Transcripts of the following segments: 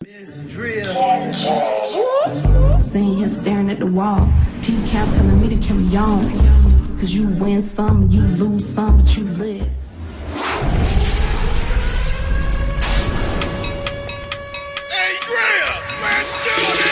Sitting here staring at the wall. T-Cap telling me to carry on. Cause you win some, you lose some, but you live. Adria, let's do it!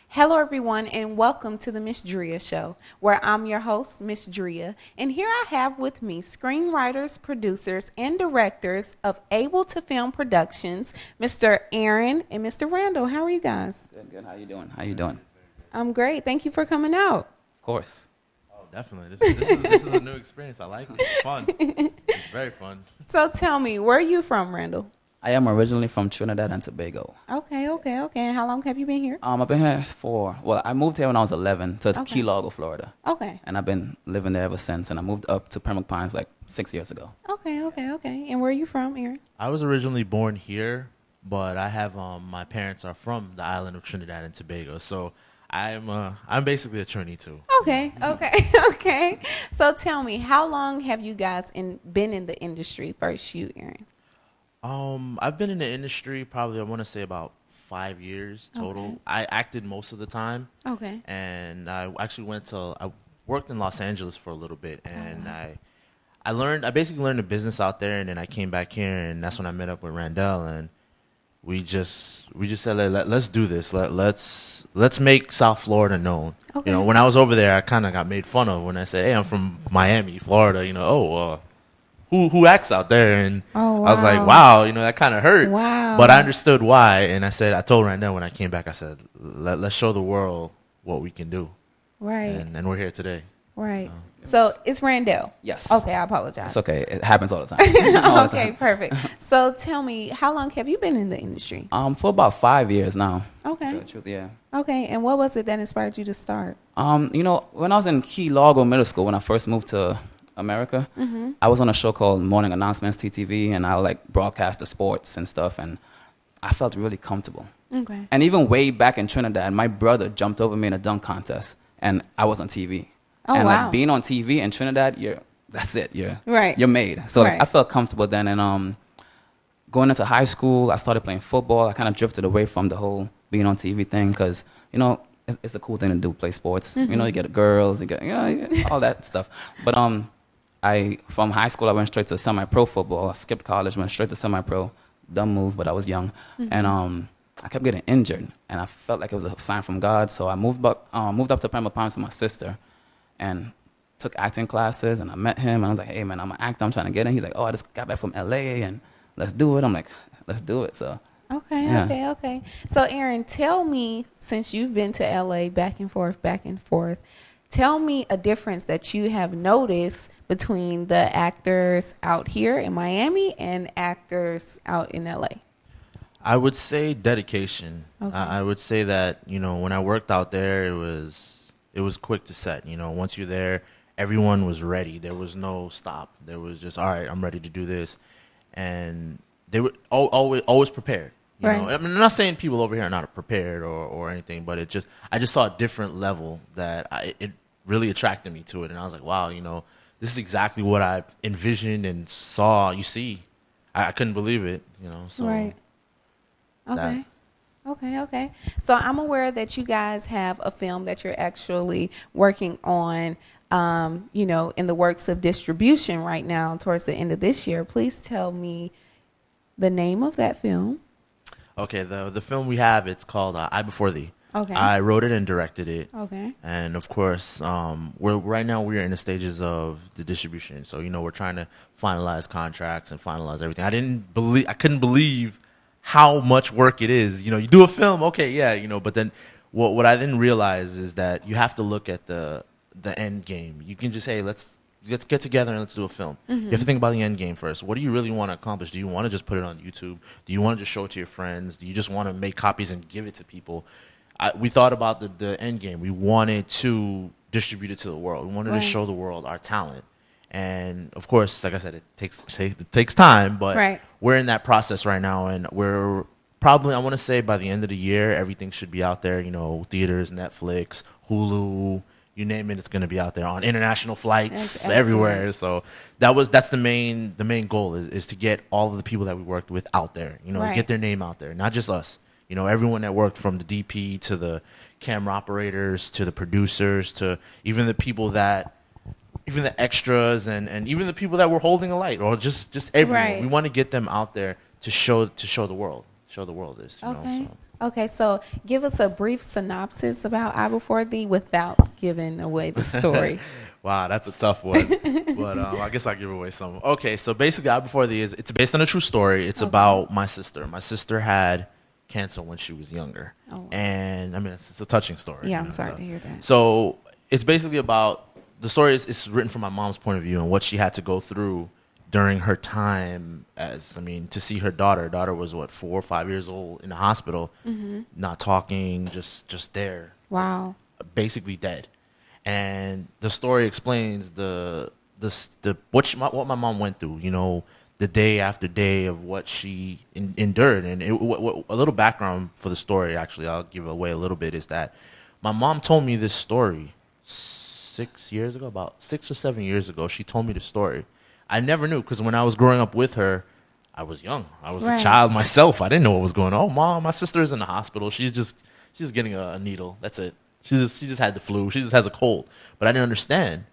Hello, everyone, and welcome to the Miss Drea Show, where I'm your host, Miss Drea. And here I have with me screenwriters, producers, and directors of Able to Film Productions, Mr. Aaron and Mr. Randall. How are you guys? Good. How you doing? I'm great. Thank you for coming out. Of course. Oh, definitely. This is a new experience. I like it. It's fun. It's very fun. So tell me, where are you from, Randall? I am originally from Trinidad and Tobago. Okay. And how long have you been here? I've been here I moved here when I was 11 to Key Largo, Florida. Okay. And I've been living there ever since. And I moved up to Pembroke Pines like 6 years ago. Okay. And where are you from, Aaron? I was originally born here, but I have my parents are from the island of Trinidad and Tobago, so I'm basically a Trini too. Okay. So tell me, how long have you guys been in the industry? First, you, Aaron. I've been in the industry probably, I want to say, about 5 years total. Okay. I acted most of the time. Okay. And I actually I worked in Los Angeles for a little bit, and I basically learned the business out there, and then I came back here, and that's when I met up with Randall, and we just said, let's do this. Let's make South Florida known. Okay. You know, when I was over there, I kind of got made fun of when I said, hey, I'm from Miami, Florida. You know, who acts out there? And I was like, wow, you know, that kind of hurt. Wow. But I understood why, and I told Randall when I came back, I said, let's show the world what we can do. Right. And we're here today. Right. So it's Randall. Yes. Okay, I apologize. It's okay. It happens all the time. Okay, perfect. So tell me, how long have you been in the industry? For about 5 years now. Okay. To tell the truth, yeah. Okay, and what was it that inspired you to start? You know, when I was in Key Largo Middle School, when I first moved to America, I was on a show called Morning Announcements, TTV, and I like broadcast the sports and stuff, and I felt really comfortable. Okay. And even way back in Trinidad, my brother jumped over me in a dunk contest, and I was on TV. Oh, and wow. like being on TV in Trinidad, that's it. Right. You're made. So like, Right. I felt comfortable then. And going into high school, I started playing football. I kind of drifted away from the whole being on TV thing because, you know, it's a cool thing to do, play sports. You know, you get the girls, you get all that stuff. But from high school, I went straight to semi-pro football. I skipped college, went straight to semi-pro. Dumb move, but I was young. And I kept getting injured, and I felt like it was a sign from God. So I moved up to Pembroke Pines with my sister and took acting classes, and I met him, and I was like, hey, man, I'm an actor. I'm trying to get in. He's like, oh, I just got back from L.A., and let's do it. I'm like, let's do it. So. Okay. So, Aaron, tell me, since you've been to L.A. back and forth, tell me a difference that you have noticed between the actors out here in Miami and actors out in L.A. I would say dedication. Okay. I would say that, you know, when I worked out there, it was quick to set. You know, once you're there, everyone was ready. There was no stop. There was just, all right, I'm ready to do this. And they were always prepared. You know? I mean, I'm not saying people over here are not prepared or anything, but I just saw a different level that it really attracted me to it. And I was like, wow, you know, this is exactly what I envisioned and saw. You see, I couldn't believe it, you know. So Right. Okay. Okay. So I'm aware that you guys have a film that you're actually working on, you know, in the works of distribution right now towards the end of this year. Please tell me the name of that film. Okay, the film we have, it's called I Before Thee. Okay. I wrote it and directed it. Okay. And of course, we're in the stages of the distribution. So, you know, we're trying to finalize contracts and finalize everything. I couldn't believe how much work it is. You know, you do a film, okay, yeah, you know, but then what I didn't realize is that you have to look at the end game. You can just say, let's get together and let's do a film. You have to think about the end game first. What do you really want to accomplish? Do you want to just put it on YouTube? Do you want to just show it to your friends? Do you just want to make copies and give it to people? We thought about the end game. We wanted to distribute it to the world. We wanted to show the world our talent. And of course, like I said, it takes time, but we're in that process right now, and we're probably, I want to say by the end of the year, everything should be out there, you know, theaters, Netflix, Hulu, you name it, it's going to be out there on international flights That's everywhere. So that's the main goal is to get all of the people that we worked with out there, you know, Right. get their name out there, not just us, you know, everyone that worked from the DP to the camera operators to the producers to even the people that even the extras and even the people that were holding a light or just everyone. Right. We want to get them out there to show the world this, you Okay. know. So. Okay, so give us a brief synopsis about I Before Thee without giving away the story. Wow, that's a tough one. But I guess I'll give away some. Okay, so basically, I Before Thee it's based on a true story. It's about my sister. My sister had cancer when she was younger. Oh. And, I mean, it's a touching story. Yeah, you I'm know, sorry so. to hear that. So it's basically about, the story is written from my mom's point of view and what she had to go through during her time to see her daughter. Her daughter was, 4 or 5 years old in the hospital, not talking, just there, Wow. basically dead. And the story explains what my mom went through, you know, the day after day of what she endured. And a little background for the story, actually, I'll give away a little bit, is that my mom told me this story 6 years ago, about 6 or 7 years ago. She told me the story. I never knew, because when I was growing up with her, I was young. I was Right. a child myself. I didn't know what was going on. Oh, Mom, my sister is in the hospital. She's just getting a needle. That's it. She just had the flu. She just has a cold. But I didn't understand.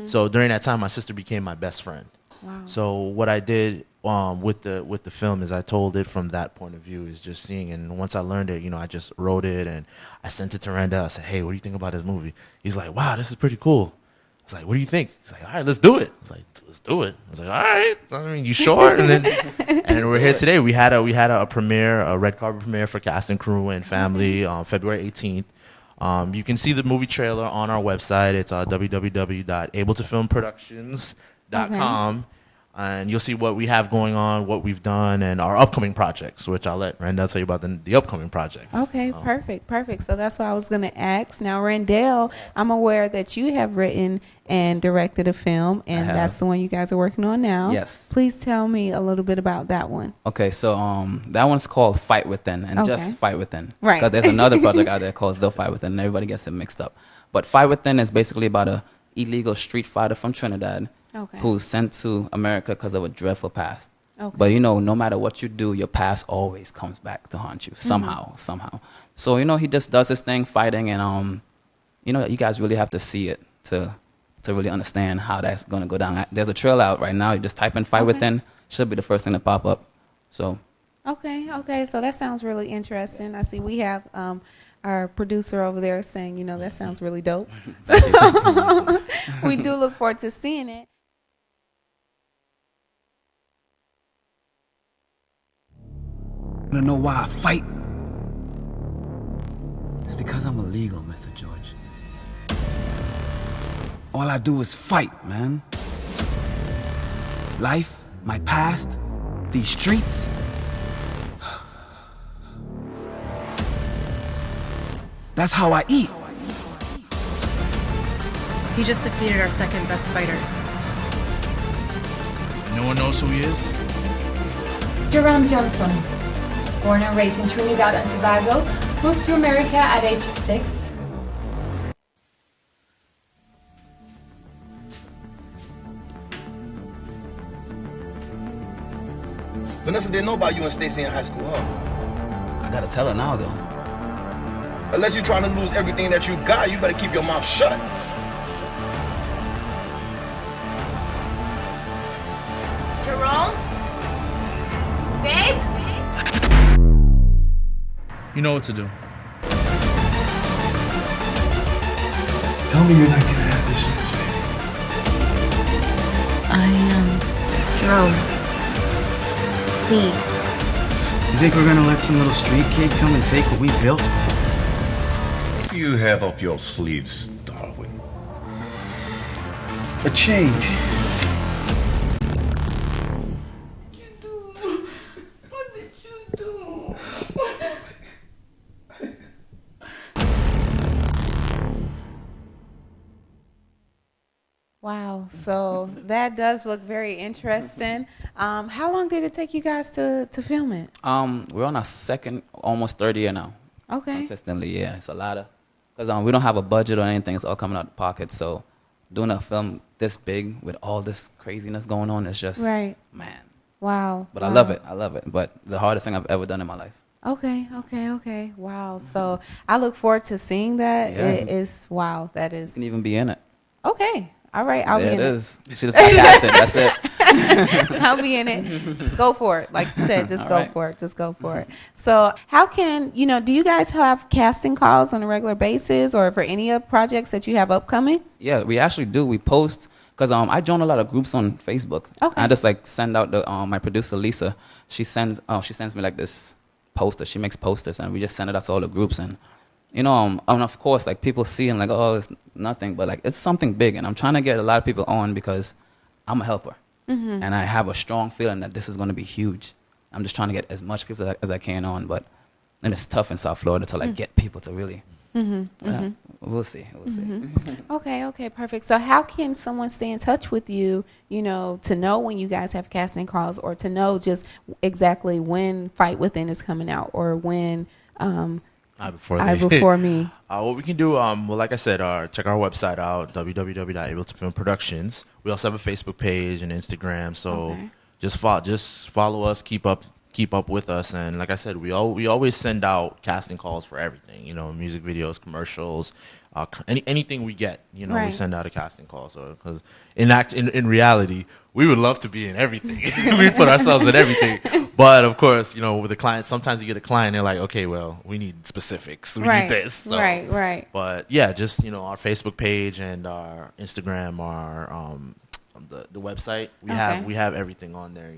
So during that time, my sister became my best friend. Wow. So what I did with the film is I told it from that point of view, is just seeing. And once I learned it, you know, I just wrote it and I sent it to Randall. I said, hey, what do you think about this movie? He's like, wow, this is pretty cool. I was like, what do you think? He's like, all right, let's do it. I was like, let's do it. I was like, all right. I mean, you sure? And then and we're here today. We had a premiere, a red carpet premiere for cast and crew and family on February 18th. You can see the movie trailer on our website. It's www.abletofilmproductions.com. And you'll see what we have going on, what we've done, and our upcoming projects, which I'll let Randall tell you about the upcoming project. Okay, perfect. So that's what I was going to ask. Now, Randall, I'm aware that you have written and directed a film, and have. that's the one you guys are working on now. Yes. Please tell me a little bit about that one. Okay, so that one's called Fight Within, and Okay. just Fight Within. Right. Because there's another project out there called The Fight Within, and everybody gets it mixed up. But Fight Within is basically about a illegal street fighter from Trinidad Okay. who's sent to America because of a dreadful past. Okay. But, you know, no matter what you do, your past always comes back to haunt you somehow. So, you know, he just does his thing fighting, and, you know, you guys really have to see it to really understand how that's going to go down. There's a trailer out right now. You just type in Fight Within. Should be the first thing to pop up. So, Okay. So that sounds really interesting. I see we have our producer over there saying, you know, that sounds really dope. We do look forward to seeing it. Want to know why I fight? It's because I'm illegal, Mr. George. All I do is fight, man. Life, my past, these streets. That's how I eat. He just defeated our second best fighter. No one knows who he is? Jerome Johnson, born and raised in Trinidad and Tobago, moved to America at age 6. Vanessa didn't know about you and Stacy in high school, huh? I got to tell her now, though. Unless you're trying to lose everything that you got, you better keep your mouth shut. Jerome? Babe? You know what to do. Tell me you're not gonna have this match, Jerome, please. You think we're gonna let some little street kid come and take what we built? What do you have up your sleeves, Darwin? A change. What did you do? Wow. So that does look very interesting. How long did it take you guys to film it? We're on our second, almost third year now. Okay. Consistently, yeah. It's a lot of because we don't have a budget or anything. It's all coming out of pocket. So doing a film this big with all this craziness going on is just, Right. man. Wow. But wow. I love it. I love it. But it's the hardest thing I've ever done in my life. Okay. Wow. So I look forward to seeing that. Yeah. It is, wow, that is. You can even be in it. Okay. All right. I'll There be it in is. You should have cast it. That's it. it. I'll be in it. Go for it. Like you said, just All go right. for it. Just go for it. So how can, do you guys have casting calls on a regular basis or for any of projects that you have upcoming? Yeah, we actually do. We post because I join a lot of groups on Facebook. Okay. I just like send out the my producer Lisa. She sends me like this poster. She makes posters and we just send it out to all the groups and and of course like people see and like, oh, it's nothing, but like it's something big and I'm trying to get a lot of people on because I'm a helper and I have a strong feeling that this is going to be huge. I'm just trying to get as much people as I can on, and it's tough in South Florida to like get people to really. Yeah, we'll see. Okay, perfect. So how can someone stay in touch with you, to know when you guys have casting calls or to know just exactly when Fight Within is coming out or when Eye Before Eye Thee. Before Me? What we can do, well, like I said, check our website out, www.abletofilmproductions. We also have a Facebook page and Instagram, so Okay. just follow us, keep up with us, and like I said, we always send out casting calls for everything, music videos, commercials, anything we get, we Right. send out a casting call. So because in reality, we would love to be in everything. We put ourselves in everything, but of course, with the client, sometimes you get a client, they're like, okay, well, we need specifics, we Right. need this, so. Right. But yeah, just our Facebook page and our Instagram, our the website. We have everything on there.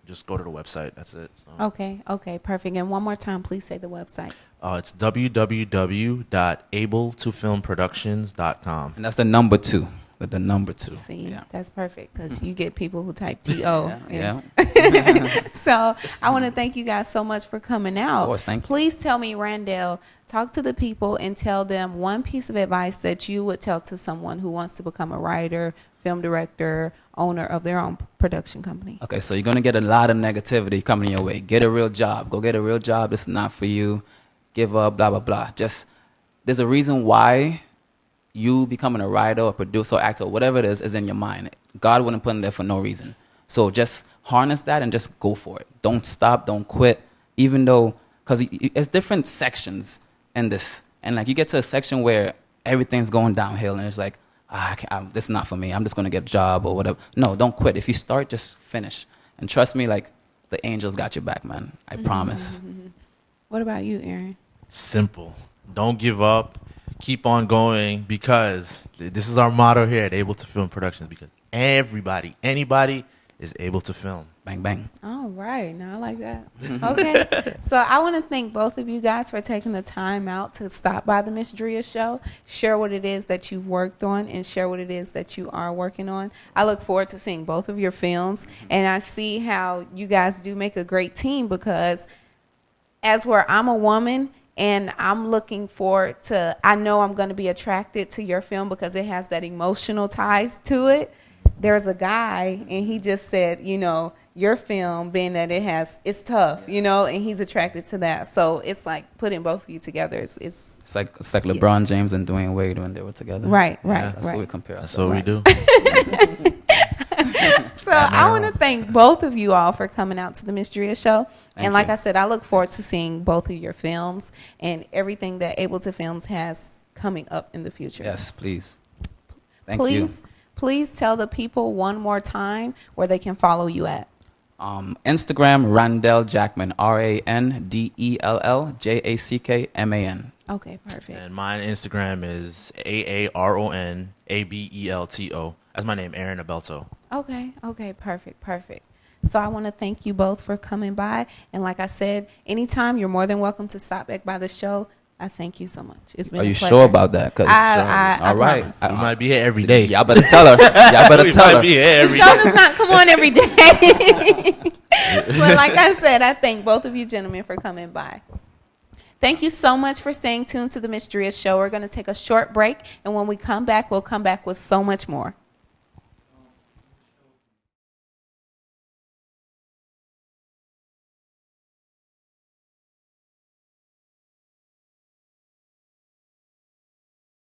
Just go to the website. That's it. So. Okay, perfect. And one more time, please say the website. It's www.abletofilmproductions.com. And that's the number 2. The number 2. See, Yeah. that's perfect because you get people who type TO. Yeah. So I want to thank you guys so much for coming out. Of course, thank you. Please tell me, Randall, talk to the people and tell them one piece of advice that you would tell to someone who wants to become a writer, film director, owner of their own production company. Okay, so you're going to get a lot of negativity coming your way. Get a real job. Go get a real job. This is not for you. Give up, blah, blah, blah. Just, there's a reason why you becoming a writer or producer or actor, whatever it is in your mind. God wouldn't put it there for no reason. So just harness that and just go for it. Don't stop. Don't quit. Even though, because it's different sections in this. And like you get to a section where everything's going downhill and it's like, this is not for me. I'm just going to get a job or whatever. No, don't quit. If you start, just finish. And trust me, like the angels got your back, man. I promise. What about you, Aaron? Simple. Don't give up. Keep on going, because this is our motto here at Able to Film Productions, because anybody is able to film. Bang, bang. All right. Now I like that. Okay. So I want to thank both of you guys for taking the time out to stop by the Miss Drea show, share what it is that you've worked on, and share what it is that you are working on. I look forward to seeing both of your films, and I see how you guys do make a great team, because as where I'm a woman and I'm looking forward to, I know I'm going to be attracted to your film because it has that emotional ties to it. There's a guy, and he just said, your film, being that it's tough, and he's attracted to that. So it's like putting both of you together. It's like LeBron James and Dwayne Wade when they were together. Right. That's what we compare That's ourselves. what we do. So I want to thank both of you all for coming out to the Miss Drea show. And like I said, I look forward to seeing both of your films and everything that Able to Films has coming up in the future. Yes, please. Thank you. Please tell the people one more time where they can follow you at. Instagram, Randell Jackman, RANDELLJACKMAN. Okay, perfect. And my Instagram is AARONABELTO. That's my name, Aaron Abelto. Okay, perfect. So I want to thank you both for coming by. And like I said, anytime you're more than welcome to stop back by the show. I thank you so much. It's been Are a you pleasure. sure about that? I all right. promise. We might be here every day. Y'all better tell her. Y'all better We tell might her. be here The every show day. does not come on every day. But like I said, I thank both of you gentlemen for coming by. Thank you so much for staying tuned to the Miss Drea show. We're going to take a short break, and when we come back, we'll come back with so much more.